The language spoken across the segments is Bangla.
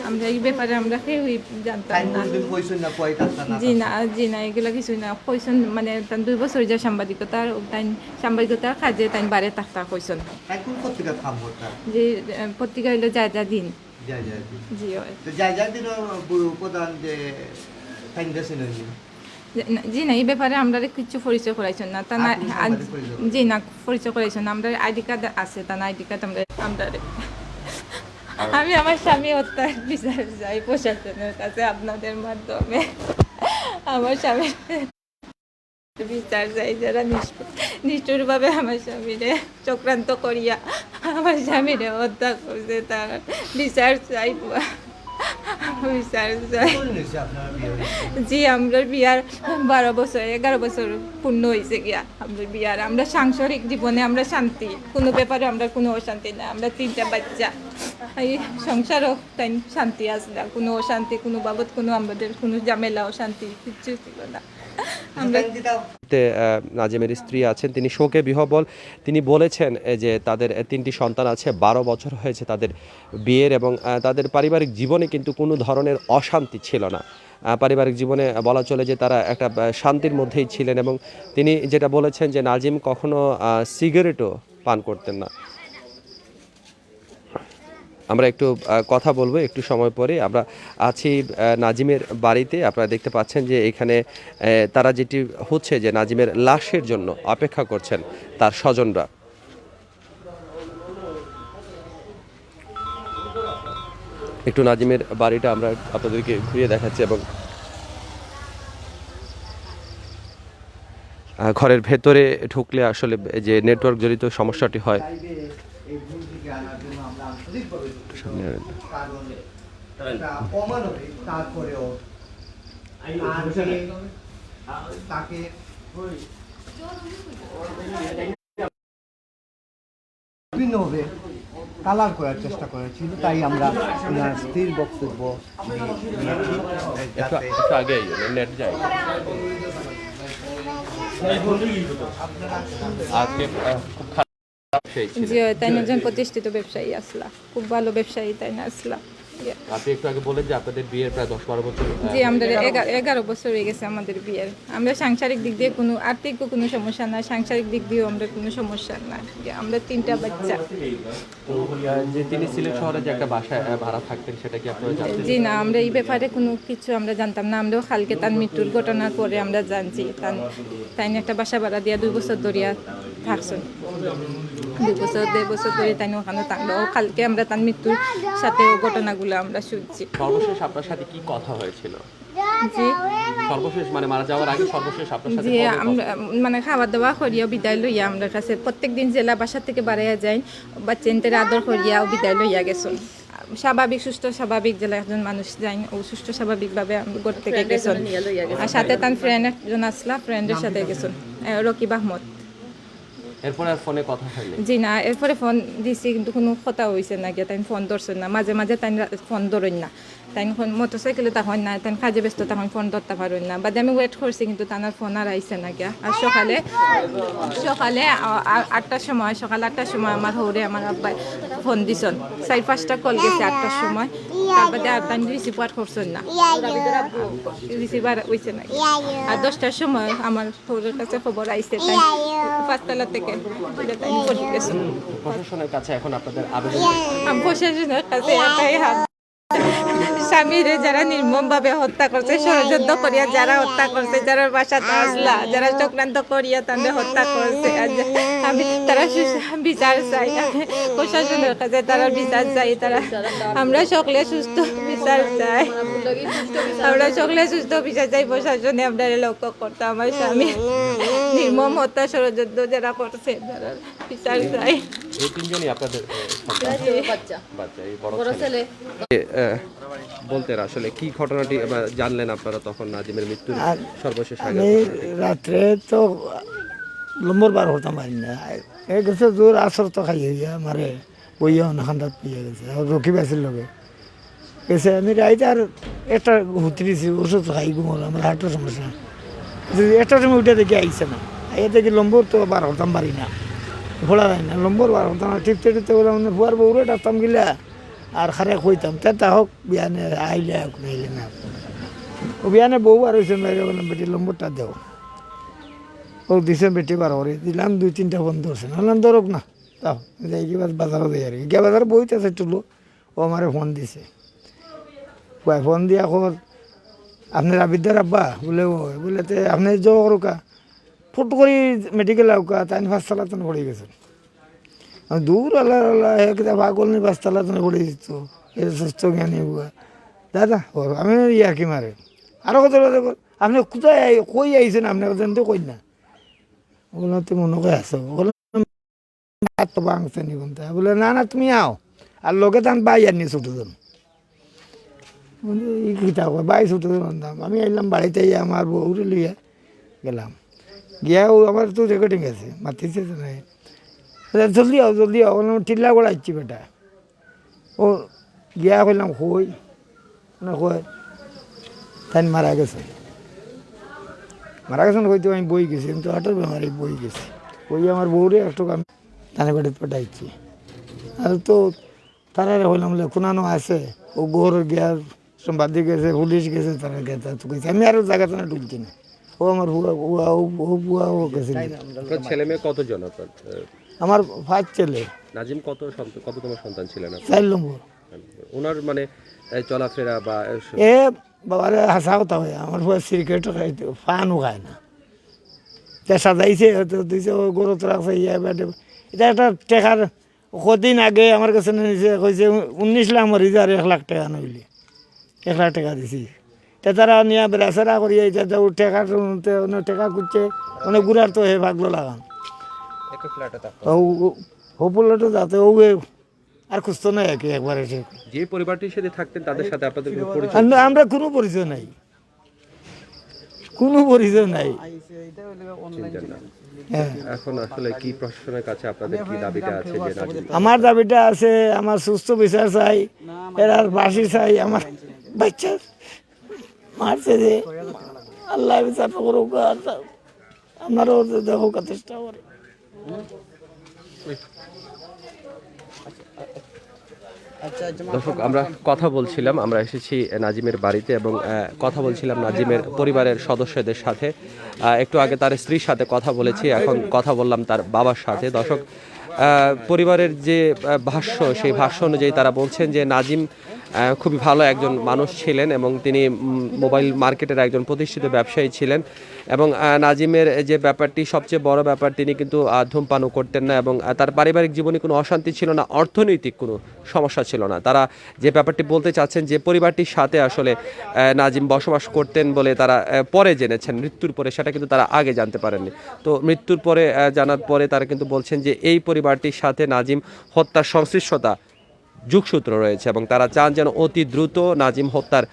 আমরা এই ব্যাপারে আমরা কেউই জানতাম না। জি না এগুলো কিছুই না কইসন, মানে তান 2 বছর যে সাংবাদিকতার কাজে তাই বারে থাকতা কইসন। যে পত্রিকা হইলো যা দিন। জি হয় জি না এই ব্যাপারে আমরা কিছু পরিচয় করাইছেন না তা না। জি না পরিচয় করাইছেন না, আমরা আইডি কার্ড আছে, তা না আইডি কার্ড আমরা আমি আমার স্বামী হত্যার বিচার চাই প্রশাসনের কাছে আপনাদের মাধ্যমে। আমার স্বামীর বিচার চাই, যারা নিষ্ঠুরভাবে আমার স্বামীরে চক্রান্ত করিয়া আমার স্বামীরে হত্যা করছে তার বিচার চাই, বিচার চাই। জি আমরা বিয়ার 11 বছর পূর্ণ হয়েছে গিয়া আমরা বিয়ার। আমরা সাংসারিক জীবনে আমরা শান্তি, কোনো ব্যাপারে আমরা কোনো অশান্তি না। আমরা 3টা বাচ্চা, এই সংসারও তাই শান্তি আসলে, কোনো অশান্তি কোনো বাবদ কোনো আমাদের কোনো ঝামেলা অশান্তি কিচ্ছু ছিল না। নাজিমের স্ত্রী আছেন, তিনি শোকে বিহ্বল। তিনি বলেছেন যে তাদের 3টি সন্তান আছে, 12 বছর হয়েছে তাদের বিয়ের, এবং তাদের পারিবারিক জীবনে কিন্তু কোনো ধরনের অশান্তি ছিল না। পারিবারিক জীবনে বলা চলে যে তারা একটা শান্তির মধ্যেই ছিলেন, এবং তিনি যেটা বলেছেন যে নাজিম কখনো সিগারেটও পান করতেন না। আমরা একটু কথা বলবো একটু সময় পরে। আমরা আছি নাজিমের বাড়িতে। আপনারা দেখতে পাচ্ছেন যে এখানে তারা যেটি হচ্ছে যে নাজিমের লাশের জন্য অপেক্ষা করছেন তার স্বজনরা। একটু নাজিমের বাড়িটা আমরা আপনাদেরকে ঘুরিয়ে দেখাচ্ছি, এবং ঘরের ভেতরে ঢুকলে আসলে যে নেটওয়ার্ক জড়িত সমস্যাটি হয়। বিভিন্নভাবে কালার করার চেষ্টা করেছিল, তাই আমরা স্থির বক্তব্য জি তাই না, একজন প্রতিষ্ঠিত ব্যবসায়ী আসলা, খুব ভালো ব্যবসায়ী তাই না আসলা। আপনি একটু আগে বলেন যে আপনাদের বিয়ের প্রায় 10-12 বছর। জি আমাদের 11 বছর হয়ে গেছে আমাদের বিয়ের। আমরা সাংসারিক দিক দিয়ে কোনো আর্থিক কোনো সমস্যা না, সাংসারিক দিক দিয়েও আমরা কোনো সমস্যা না। আমরা 3টা বাচ্চা। যে তিনি সিলেট শহরে যে একটা বাসায় ভাড়া থাকতেন সেটা কি আপনারা জানতেন? জি না আমরা এই ব্যাপারে কোনো কিছু আমরা জানতাম না। আমরাও কালকে তার মৃত্যুর ঘটনার পরে আমরা জানছি তাই একটা বাসা ভাড়া দিয়া 2 বছর ধরিয়া থাকছেন। 2 বছর ধরে তাই ওখানে থাকলো। কালকে আমরা তার মৃত্যুর সাথে ঘটনাগুলো আমরা শুনছি। সর্বশেষ আপনার সাথে কি কথা হয়েছিল? জি সর্বশেষ মানে মারা যাওয়ার আগে সর্বশেষ আপনার সাথে জি আমরা মানে খাওয়া দাওয়া করিয়া বিদায় লইয়া আমরা কাছে প্রত্যেকদিন জেলা বাসা থেকে বাড়াইয়া যাই, বাচ্চাদের আদর করিয়া বিদায় লইয়া গেছেন। স্বাভাবিক সুস্থ স্বাভাবিক জেলা একজন মানুষ যাই ও সুস্থ স্বাভাবিকভাবে ঘর থেকে গেছেন। আর সাথে তার ফ্রেন্ড একজন আসলা, ফ্রেন্ডের সাথে গেছেন রকিব আহমদ। এরপরে আর ফোনে কথা হয়নি? জি না এরপরে ফোন দিছি কিন্তু কোনো কথা হয়েছে না গিয়া, তাই ফোন ধরছেন না। মাঝে মাঝে তাই ফোন ধরেন না, তাই মোটরসাইকেলে তখন না, তাই কাজে ব্যস্ত তখন ফোন ধরতে পারেন না। বাদে আমি ওয়েট করছি কিন্তু তার ফোন আর আইসে না গিয়া। আর সকালে 8টার সময়, সকাল 8টার সময় আমার হৌরে আমার আব্বাই ফোন দিছেন। 4-5টা কল গেছে 8টার সময়, তার বাদে আর তাই রিসিভ আর করছেন না, রিসিভ আর হয়েছে না। আর 10টার সময় আমার হৌরের কাছে খবর আইসে, তাই 5তলা থেকে প্রশাসনের কাছে এখন আপনাদের আবেদন? প্রশাসনের কাছে স্বামীরে যারা নির্মমভাবে হত্যা করছে, ষড়যন্ত্র করিয়া যারা হত্যা করছে, যারা বাসাতে আসলা, যারা চক্রান্ত করিয়া তাদের হত্যা করছে, আমি তারা বিচার চাই। প্রশাসনের কাছে তারা বিচার চাই। তারা আমরা সকলে সুস্থ বিচার চাই, আমরা সকলে সুস্থ বিচার চাই। প্রশাসনে আপনারা লক্ষ্য করতে আমার স্বামী নির্মম হত্যা ষড়যন্ত্র যারা করছে তারা বিচার চাই। এই 3জনই আপনাদের বাচ্চা, এই বড় ছেলে। বলতেন আসলে কি ঘটনাটি জানলেন আপনারা তখন নাজিমের মৃত্যুর সর্বশেষ? আমি রাত্রে তো লম্বর বার হতাম পারি না, এই গেছে জোর আসর তো খাই হইয়া মারে বইয়া খান্দাত পিয়ে গেছে, রকিব আছিল লগে গেছে। আমি রাইতে আর একটা হুতরিছি ওষুধ খাই ঘুমল, আমার হার্টের সমস্যা। একটা সময় উঠে দেখি আইসে না, আইয়া দেখি লম্বর তো বার হতাম পারি না, ঘোড়া যায় না, লম্বর বার হতাম না। টিপতে টিপতে বলে মানে ফুয়ার বউরে ডাকতাম গিলা আর খারে কইতাম তে তা হোক বিয়ানে আইলে হোক নাইলে না ও বিয়ানে বউ আর হয়েছে বাইরে বললাম বেটি নম্বরটা দেও ও দিছে বেটি বার করে দিলাম 2-3টা ফোন ধরছে বললাম ধরুক না তাও যাই কি বাজারও দেয় আর কি গিয়ে বাজার বইতেছে টুলো ও আমারে ফোন দিছে ফোন দিয়া খবর আপনার আবিদ্যার আব্বা বলে ওই বলে তে আপনি জ করুকা ফুট করি মেডিকেল আউকা তাই 5 তালাতন পড়ে গেছেন দূর আল্লাহ আল্লাহ একটা পাগল নি 5 তালাতন পড়ে দিত এ সুস্থ জ্ঞানী বুয়া দাদা আমি ইয়া কি মারে আরো কত দেখো আপনি কোথায় কই আইছেন আপনার তো কই না বললাম তুমি মনে করে আসো বললাম তো বাংছে নি বলতে বলে না না তুমি আও আর লোকে তান বাই আর নি ছুটে দেন এই কিতা বাই ছুটে দেন আমি আইলাম বাড়িতে আমার বউরে লইয়া গেলাম গিয়া ও আমার তো রেকর্ডিং আছে মাতিছে তো নাই জলদি আও বললাম টিল্লা গোড়াচ্ছি বেটা ও গিয়া কইলাম কই না কই তাই মারা গেছেন হয়তো আমি বই গেছি আমি তো হাটের বেমারি বই গেছি বই আমার বউরে একটু আমি তানে বাড়িতে পাঠাইছি আর তো তারা হইলাম কোনানো আছে ও গোর গিয়ার বাদি গেছে পুলিশ গেছে তারা গেছে তো গেছে আমি আরও জায়গা তারা ঢুকছি না ও আমার বুয়া ও গেছে ছেলে মেয়ে কতজন আপনার? আমার 5 ছেলে। নাজিম কততম সন্তান ছিলেন? 4 নম্বর। ওনার মানে চলাফেরা বা এ বাবারে হাসা কথা হয় আমার বুয়া সিগারেটও খাইতে পানও খায় না তে সাজাইছে হয়তো দিছে ও গরু তো রাখছে ইয়া বেটে এটা একটা টেকার কদিন আগে আমার কাছে নিয়েছে কইছে 19 লাখ মরি আর 1 লাখ টাকা নইলে 1 লাখ টাকা দিছি তে তারা নিয়ে বেড়াছাড়া করি এটা টেকা টেকা করছে অনেক গুড়ার তো হে ভাগলো লাগান হোপলাটা যাতে ও আর খুঁজত না একে একবারে যে পরিবারটির সাথে থাকতেন তাদের সাথে আপনাদের কোনো পরিচয়? আমরা কোনো পরিচয় নাই, কোনো পরিচয় নাই। এখন আসলে কি প্রশাসনের কাছে আপনাদের কি দাবিটা আছে? আমার দাবিটা আছে আমার সুস্থ বিচার চাই, এর আর ফাঁসি চাই। আমার বাচ্চা মারছে যে আল্লাহ বিচার করুক, আমারও দেখো চেষ্টা করে। দর্শক, আমরা কথা বলছিলাম, আমরা এসেছি নাজিমের বাড়িতে এবং কথা বলছিলাম নাজিমের পরিবারের সদস্যদের সাথে। একটু আগে তার স্ত্রীর সাথে কথা বলেছি, এখন কথা বললাম তার বাবার সাথে। দর্শক, পরিবারের যে ভাষ্য, সেই ভাষ্য অনুযায়ী তারা বলছেন যে নাজিম খুবই ভালো একজন মানুষ ছিলেন এবং তিনি মোবাইল মার্কেটের একজন প্রতিষ্ঠিত ব্যবসায়ী ছিলেন এবং নাজিমের যে ব্যাপারটি সবচেয়ে বড় ব্যাপার, তিনি কিন্তু ধূমপানও করতেন না এবং তার পারিবারিক জীবনে কোনো অশান্তি ছিল না, অর্থনৈতিক কোনো সমস্যা ছিল না। তারা যে ব্যাপারটি বলতে চাচ্ছেন যে পরিবারটির সাথে আসলে নাজিম বসবাস করতেন বলে তারা পরে জেনেছেন, মৃত্যুর পরে, সেটা কিন্তু তারা আগে জানতে পারেননি। তো মৃত্যুর পরে জানার পরে তারা কিন্তু বলছেন যে এই পরিবারটির সাথে নাজিম হত্যার সংশ্লিষ্টতা যোগসূত্র রয়েছে এবং তারা চান যেন অতি দ্রুত নাজিম হত্যার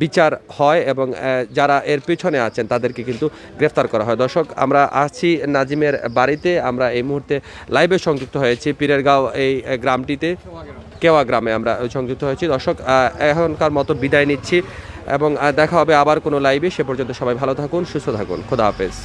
বিচার হয় এবং যারা এর পেছনে আছেন তাদেরকে কিন্তু গ্রেফতার করা হয়। দর্শক, আমরা আছি নাজিমের বাড়িতে, আমরা এই মুহূর্তে লাইভে সংযুক্ত হয়েছি পীরেরগাঁও এই গ্রামটিতে, কেওয়া গ্রামে আমরা সংযুক্ত হয়েছি। দর্শক, এখনকার মতো বিদায় নিচ্ছি এবং দেখা হবে আবার কোনো লাইভে। সে পর্যন্ত সবাই ভালো থাকুন, সুস্থ থাকুন, খোদা হাফেজ।